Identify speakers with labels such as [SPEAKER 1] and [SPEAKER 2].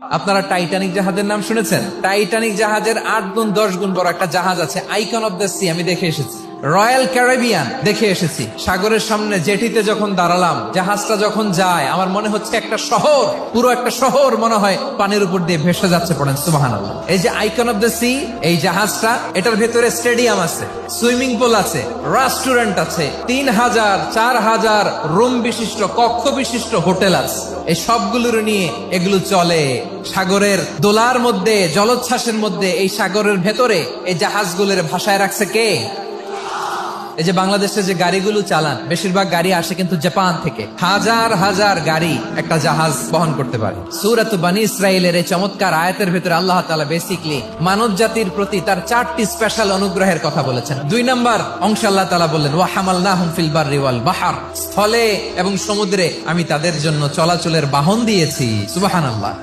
[SPEAKER 1] আপনারা টাইটানিক জাহাজের নাম শুনেছেন? টাইটানিক জাহাজের 8 গুণ 10 গুণ বড় একটা জাহাজ আছে, আইকন অফ দ্য সি। আমি দেখে এসেছি। রয়্যাল ক্যারিবিয়ান দেখে এসেছি। সাগরের সামনে জেটিতে যখন দাঁড়ালাম, জাহাজটা যখন যায়, আমার মনে হচ্ছে একটা শহর, পুরো একটা শহর মনে হয় পানির উপর দিয়ে ভেসে যাচ্ছে। পড়েন সুবহানাল্লাহ। এই যে আইকন অফ দ্য সি, এই জাহাজটা, এটার ভেতরে স্টেডিয়াম আছে, সুইমিং পুল আছে, রেস্টুরেন্ট আছে, 3000 4000 রুম বিশিষ্ট, কক্ষ বিশিষ্ট হোটেল আছে। এই সবগুলোর নিয়ে এগুলো চলে সাগরের দোলার মধ্যে, জলোচ্ছ্বাসের মধ্যে। এই সাগরের ভেতরে এই জাহাজগুলোর ভাষায় রাখছে কে? এই যে বাংলাদেশে যে গাড়িগুলো চালান, বেশিরভাগ গাড়ি আসে কিন্তু জাপান থেকে। হাজার হাজার গাড়ি একটা জাহাজ বহন করতে পারে। সূরাত বনী ইসরাইলের এই চমৎকার আয়াতের ভিতরে আল্লাহ তাআলা বেসিক্যালি মানব জাতির প্রতি তার 4টি স্পেশাল অনুগ্রহের কথা বলেছেন। 2 নাম্বার অংশে আল্লাহ তাআলা বললেন, ওয়া হামালনাহুম ফিল বাররি ওয়াল বাহর, স্থলে এবং সমুদ্রে আমি তাদের জন্য চলাচলের বাহন দিয়েছি। সুবহানাল্লাহ।